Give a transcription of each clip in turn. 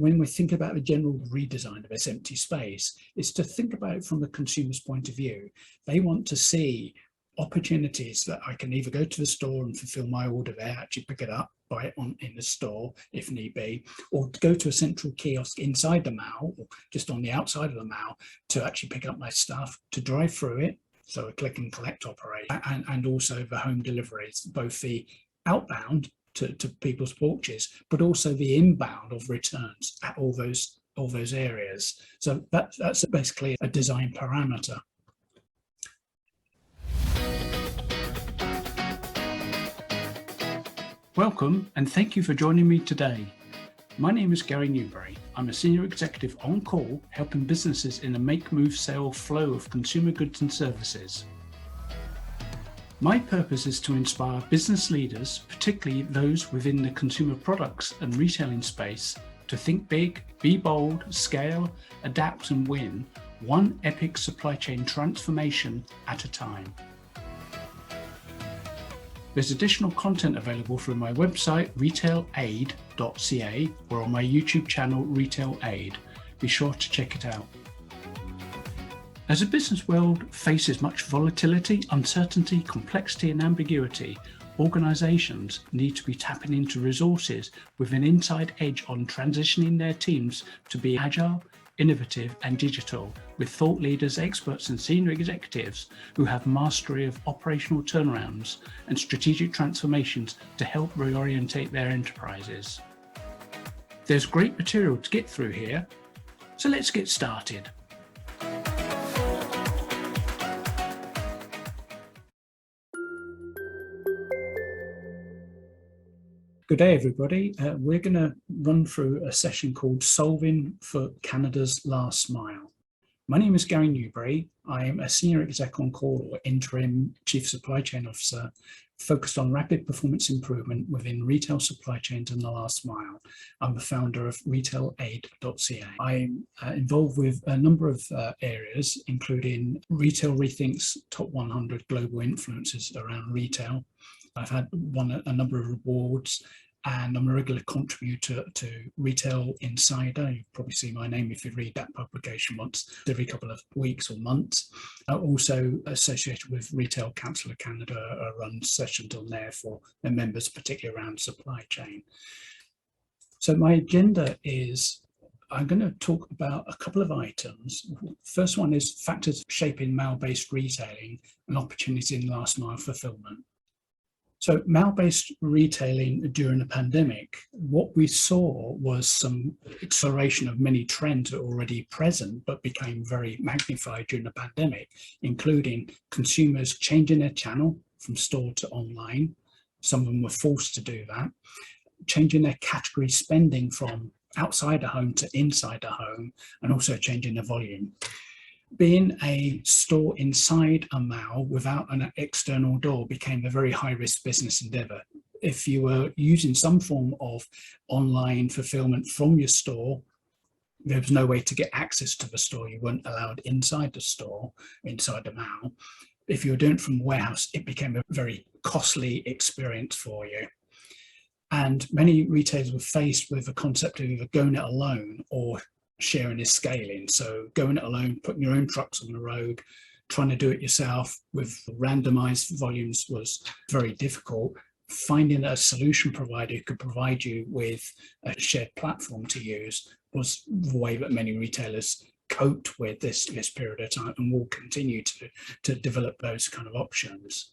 When we think about the general redesign of this empty space, it's to think about it from the consumer's point of view. They want to see opportunities that I can either go to the store and fulfill my order there, actually pick it up, buy it in the store if need be, or go to a central kiosk inside the mall or just on the outside of the mall to actually pick up my stuff, to drive through it, so a click and collect operation, and also the home deliveries, both the outbound to people's porches, but also the inbound of returns at all those areas. So that's basically a design parameter. Welcome and thank you for joining me today. My name is Gary Newbury. I'm a senior executive on call helping businesses in a make-move sale flow of consumer goods and services. My purpose is to inspire business leaders, particularly those within the consumer products and retailing space, to think big, be bold, scale, adapt and win, one epic supply chain transformation at a time. There's additional content available through my website, RetailAID.ca, or on my YouTube channel, RetailAID. Be sure to check it out. As the business world faces much volatility, uncertainty, complexity, and ambiguity, organizations need to be tapping into resources with an inside edge on transitioning their teams to be agile, innovative, and digital, with thought leaders, experts, and senior executives who have mastery of operational turnarounds and strategic transformations to help reorientate their enterprises. There's great material to get through here, so let's get started. Good day, everybody. We're going to run through a session called Solving for Canada's Last Mile. My name is Gary Newbury. I am a senior exec on call or interim chief supply chain officer focused on rapid performance improvement within retail supply chains and the last mile. I'm the founder of RetailAID.ca. I'm involved with a number of areas, including Retail Rethink's top 100 global influencers around retail. I've won a number of awards, and I'm a regular contributor to Retail Insider. You've probably seen my name if you read that publication once every couple of weeks or months. Also associated with Retail Council of Canada. I run sessions on there for their members, particularly around supply chain. So my agenda is I'm going to talk about a couple of items. First one is factors shaping mall-based retailing and opportunity in last mile fulfillment. So mall-based retailing during the pandemic, what we saw was some acceleration of many trends that were already present, but became very magnified during the pandemic, including consumers changing their channel from store to online. Some of them were forced to do that, changing their category spending from outside the home to inside the home, and also changing the volume. Being a store inside a mall without an external door became a very high-risk business endeavor. If you were using some form of online fulfillment from your store, there was no way to get access to the store. You weren't allowed inside the store, inside the mall. If you were doing it from a warehouse, it became a very costly experience for you. And many retailers were faced with the concept of either going it alone or sharing is scaling. So going it alone, putting your own trucks on the road, trying to do it yourself with randomized volumes was very difficult. Finding a solution provider who could provide you with a shared platform to use was the way that many retailers coped with this period of time, and will continue to develop those kind of options.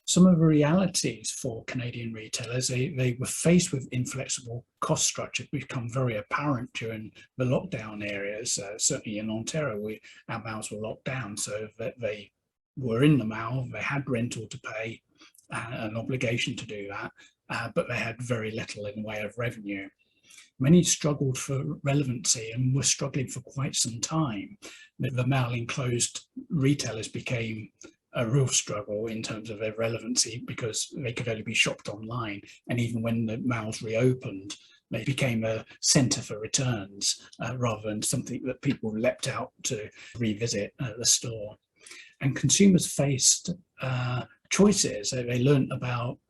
Some of the realities for Canadian retailers, they were faced with inflexible cost structure, become very apparent during the lockdown areas. Certainly in Ontario, our malls were locked down, so that they were in the mall, they had rental to pay, an obligation to do that, but they had very little in the way of revenue. Many struggled for relevancy and were struggling for quite some time. The mall enclosed retailers became a real struggle in terms of their relevancy because they could only be shopped online. And even when the malls reopened, they became a centre for returns rather than something that people leapt out to revisit the store. And consumers faced choices. They learned about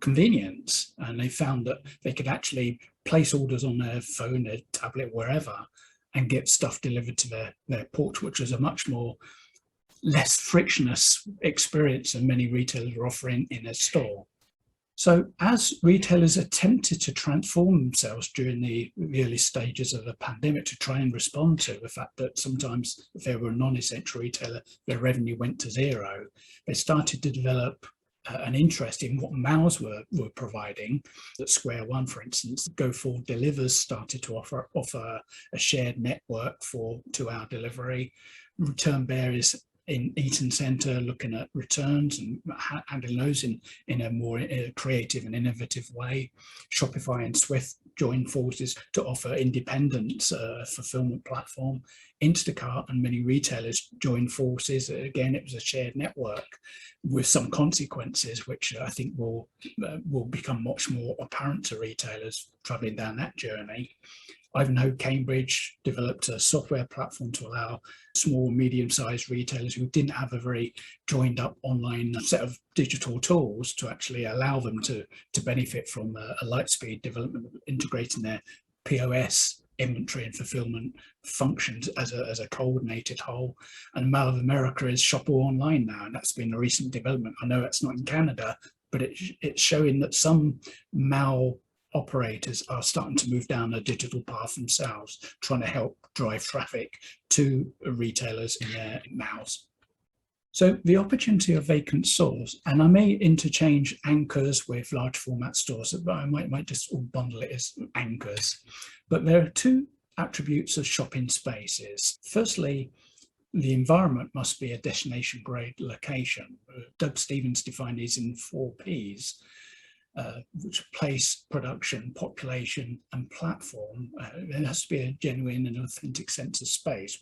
convenience, and they found that they could actually place orders on their phone, their tablet, wherever, and get stuff delivered to their porch, which was a much more less frictionless experience than many retailers are offering in a store. So as retailers attempted to transform themselves during the early stages of the pandemic to try and respond to the fact that sometimes if they were a non-essential retailer, their revenue went to zero, they started to develop an interest in what MAUs were providing. At Square One, for instance, Go Forward Delivers started to offer a shared network for 2-hour delivery. Return Bearers in Eaton Centre looking at returns and handling those in a more creative and innovative way. Shopify and Swift joined forces to offer independent fulfillment platform. Instacart and many retailers joined forces. Again, it was a shared network with some consequences, which I think will become much more apparent to retailers travelling down that journey. Ivanhoe Cambridge developed a software platform to allow small and medium-sized retailers who didn't have a very joined up online set of digital tools to actually allow them to benefit from a light speed development, integrating their POS, inventory and fulfillment functions as a coordinated whole. And Mall of America is shop all online now, and that's been a recent development. I know that's not in Canada, but it's showing that some Mall operators are starting to move down a digital path themselves, trying to help drive traffic to retailers in their MAUs. So the opportunity of vacant stores, and I may interchange anchors with large format stores, but I might just all bundle it as anchors. But there are two attributes of shopping spaces. Firstly, the environment must be a destination grade location. Doug Stevens defined these in 4 Ps. Which place, production, population and platform. It has to be a genuine and authentic sense of space.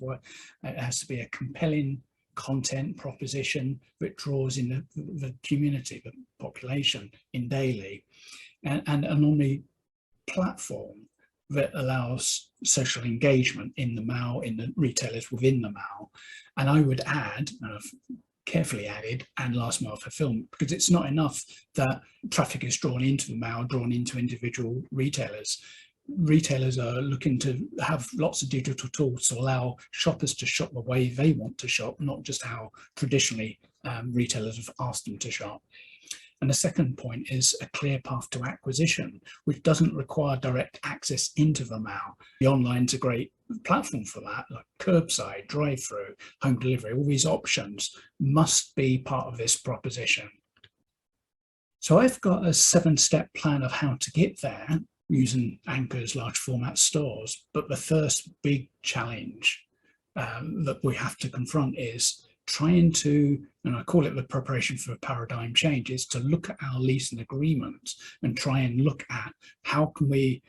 It has to be a compelling content proposition that draws in the community, the population in daily, and on the platform that allows social engagement in the MAU, in the retailers within the MAU. And I would add, carefully added, and last mile fulfillment, because it's not enough that traffic is drawn into the MAU, drawn into individual retailers. Retailers are looking to have lots of digital tools to allow shoppers to shop the way they want to shop, not just how traditionally retailers have asked them to shop. And the second point is a clear path to acquisition, which doesn't require direct access into the MAU. The online's a great platform for that, like curbside, drive-through, home delivery. All these options must be part of this proposition. So I've got a 7-step plan of how to get there using anchors, large format stores. But the first big challenge that we have to confront is trying to, and I call it the preparation for a paradigm change, is to look at our lease and agreements and try and look at how can we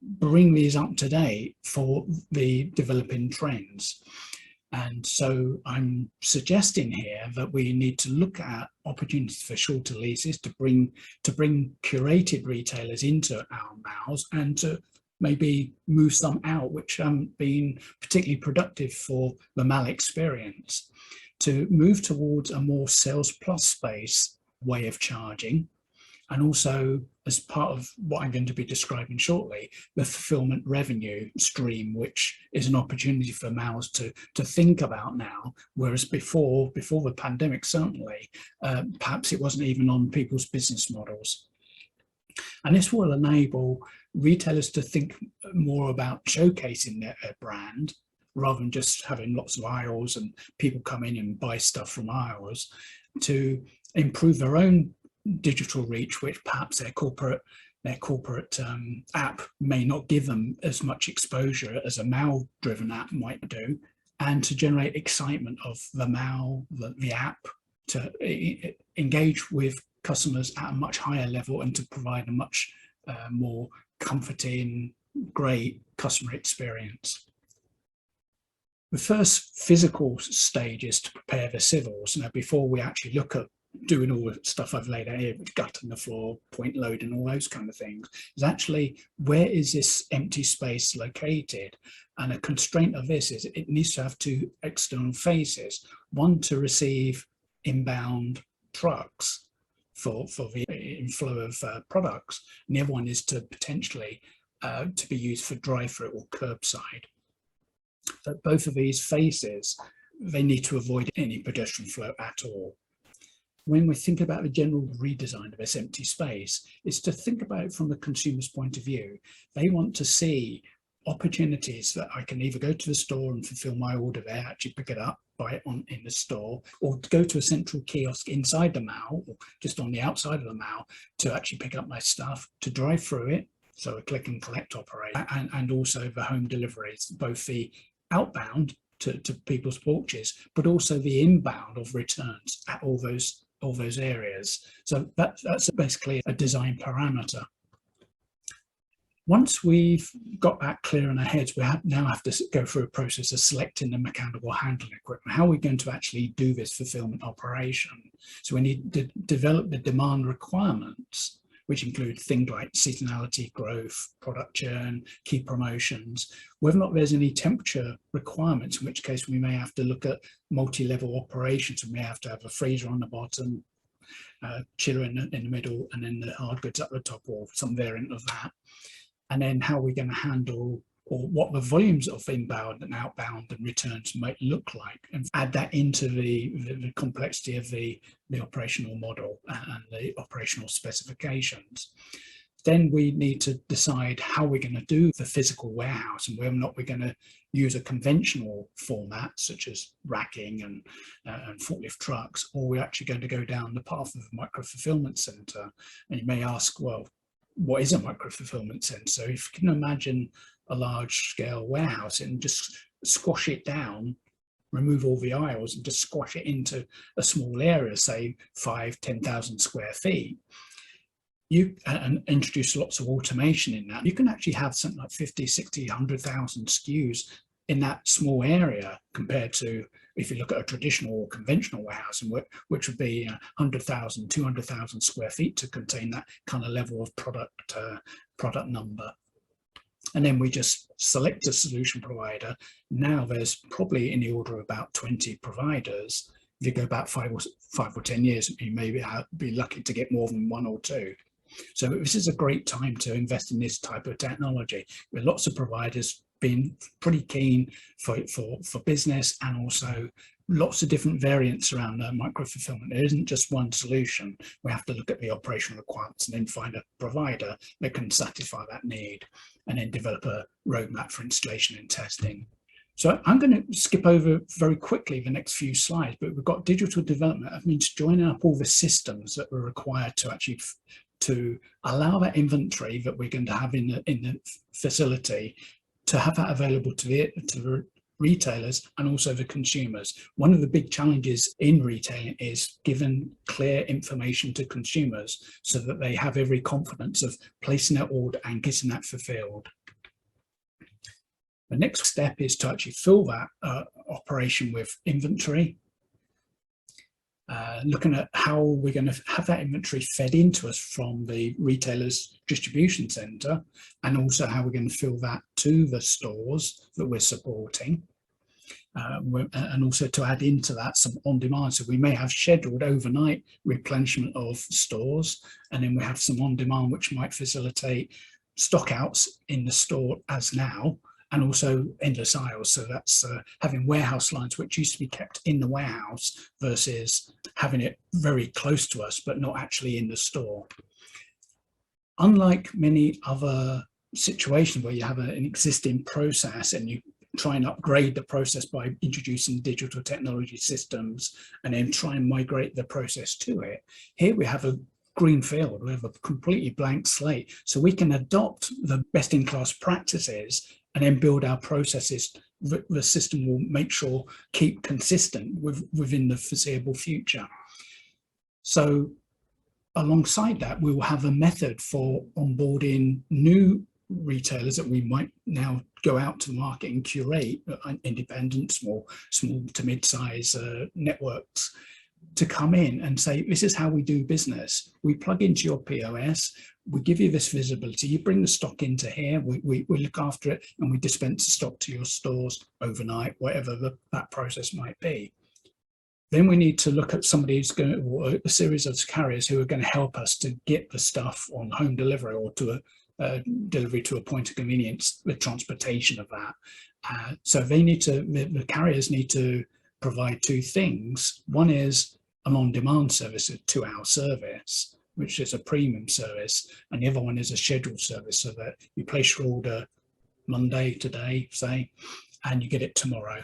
bring these up to date for the developing trends. And so I'm suggesting here that we need to look at opportunities for shorter leases to bring curated retailers into our MAUs, and to maybe move some out which haven't been particularly productive for the MAL experience, to move towards a more sales plus space way of charging. And also, as part of what I'm going to be describing shortly, the fulfillment revenue stream, which is an opportunity for MAUs to think about now, whereas before the pandemic, certainly, perhaps it wasn't even on people's business models. And this will enable retailers to think more about showcasing their brand, rather than just having lots of aisles and people come in and buy stuff from aisles, to improve their own digital reach, which perhaps their corporate app may not give them as much exposure as a MAU driven app might do, and to generate excitement of the MAU, the app, to engage with customers at a much higher level and to provide a much more comforting, great customer experience. The first physical stage is to prepare the civils. Now, before we actually look at doing all the stuff I've laid out here, with gutting the floor, point load and all those kind of things, is actually, where is this empty space located? And a constraint of this is it needs to have 2 external faces, one to receive inbound trucks for the inflow of products, and the other one is to potentially to be used for drive-through or curbside. But both of these phases, they need to avoid any pedestrian flow at all. When we think about the general redesign of this empty space, it's to think about it from the consumer's point of view. They want to see opportunities that I can either go to the store and fulfill my order there, actually pick it up, buy it in the store, or to go to a central kiosk inside the mall, or just on the outside of the mall, to actually pick up my stuff, to drive through it, so a click and collect operation, and also the home deliveries, both the outbound to people's porches, but also the inbound of returns at all those areas. So that's basically a design parameter. Once we've got that clear in our heads, we now have to go through a process of selecting the mechanical handling equipment. How are we going to actually do this fulfillment operation? So we need to develop the demand requirements, which include things like seasonality, growth, product churn, key promotions, whether or not there's any temperature requirements, in which case we may have to look at multi-level operations. We may have to have a freezer on the bottom, chiller in the middle, and then the hard goods at the top, or some variant of that. And then how we're going to handle, or what the volumes of inbound and outbound and returns might look like, and add that into the complexity of the operational model and the operational specifications. Then we need to decide how we're going to do the physical warehouse, and whether or not we're going to use a conventional format such as racking and forklift trucks, or we're actually going to go down the path of a micro fulfillment center. And you may ask, well, what is a micro fulfillment center? So if you can imagine a large scale warehouse and just squash it down, remove all the aisles and just squash it into a small area, say 5,000–10,000 square feet, and introduce lots of automation in that, you can actually have something like 50, 60, 100,000 SKUs in that small area, compared to if you look at a traditional or conventional warehouse, which would be 100,000, 200,000 square feet to contain that kind of level of product number. And then we just select a solution provider. Now there's probably in the order of about 20 providers. If you go back 5 or 10 years, you may be lucky to get more than 1 or 2. So this is a great time to invest in this type of technology, with lots of providers being pretty keen for business, and also lots of different variants around micro fulfillment. There isn't just one solution. We have to look at the operational requirements and then find a provider that can satisfy that need, and then develop a roadmap for installation and testing. So I'm going to skip over very quickly the next few slides, but we've got digital development. That means joining up all the systems that were required to actually to allow that inventory that we're going to have in the facility, to have that available to the retailers and also the consumers. One of the big challenges in retailing is giving clear information to consumers so that they have every confidence of placing their order and getting that fulfilled. The next step is to actually fill that operation with inventory. Looking at how we're going to have that inventory fed into us from the retailer's distribution center, and also how we're going to fill that to the stores that we're supporting, and also to add into that some on demand. So we may have scheduled overnight replenishment of stores, and then we have some on demand which might facilitate stock outs in the store as now, and also endless aisles. So that's having warehouse lines which used to be kept in the warehouse versus having it very close to us but not actually in the store. Unlike many other situations where you have an existing process and you try and upgrade the process by introducing digital technology systems and then try and migrate the process to it, here we have a green field. We have a completely blank slate, so we can adopt the best-in-class practices and then build our processes. The system will make sure keep consistent within the foreseeable future. So alongside that, we will have a method for onboarding new retailers that we might now go out to the market and curate, independent, small to mid-size networks, to come in and say, this is how we do business. We plug into your POS, we give you this visibility, you bring the stock into here, we look after it, and we dispense the stock to your stores overnight, whatever that process might be. Then we need to look at somebody who's going to, or a series of carriers who are going to help us to get the stuff on home delivery or to a delivery to a point of convenience, the transportation of that. So they need to, the carriers need to provide two things. One is an on-demand service, a 2-hour service, which is a premium service, and the other one is a scheduled service, so that you place your order Monday today, say, and you get it tomorrow.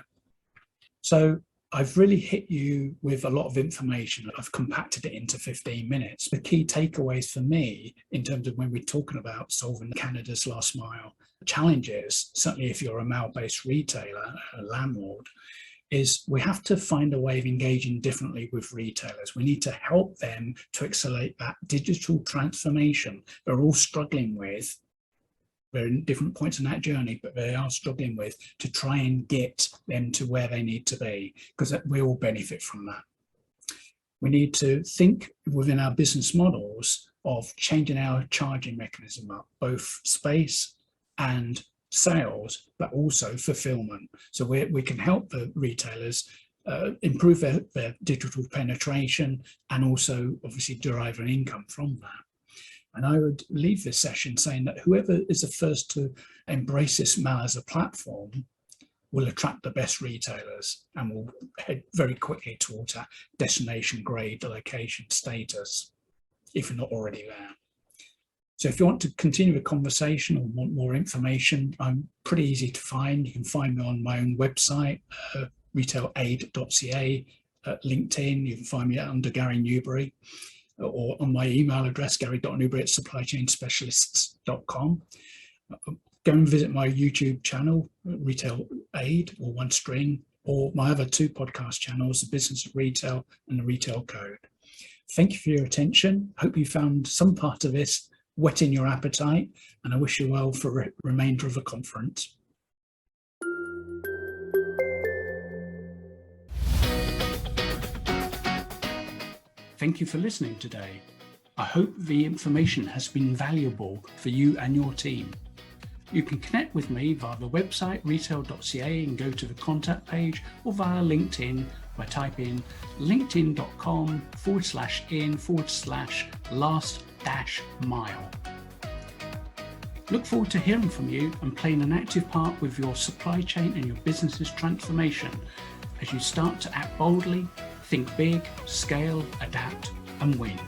So I've really hit you with a lot of information. I've compacted it into 15 minutes. The key takeaways for me in terms of when we're talking about solving Canada's last mile challenges, certainly if you're a mail-based retailer, a landlord, is we have to find a way of engaging differently with retailers. We need to help them to accelerate that digital transformation they're all struggling with. They're in different points in that journey, but they are struggling with, to try and get them to where they need to be, because we all benefit from that. We need to think within our business models of changing our charging mechanism up, both space and sales, but also fulfillment. So we can help the retailers improve their digital penetration and also obviously derive an income from that. And I would leave this session saying that whoever is the first to embrace this mail as a platform will attract the best retailers and will head very quickly towards that destination grade location status, if you're not already there. So if you want to continue the conversation or want more information, I'm pretty easy to find. You can find me on my own website, RetailAID.ca, LinkedIn. You can find me under Gary Newbury, or on my email address, gary.newbury@supplychainspecialists.com. Go and visit my YouTube channel, RetailAID, or one string, or my other two podcast channels, The Business of Retail and The Retail Code. Thank you for your attention. Hope you found some part of this whetting your appetite, and I wish you well for the remainder of the conference. Thank you for listening today. I hope the information has been valuable for you and your team. You can connect with me via the website retail.ca and go to the contact page, or via LinkedIn by typing linkedin.com/in/last-mile. Look forward to hearing from you and playing an active part with your supply chain and your business's transformation as you start to act boldly, think big, scale, adapt, and win.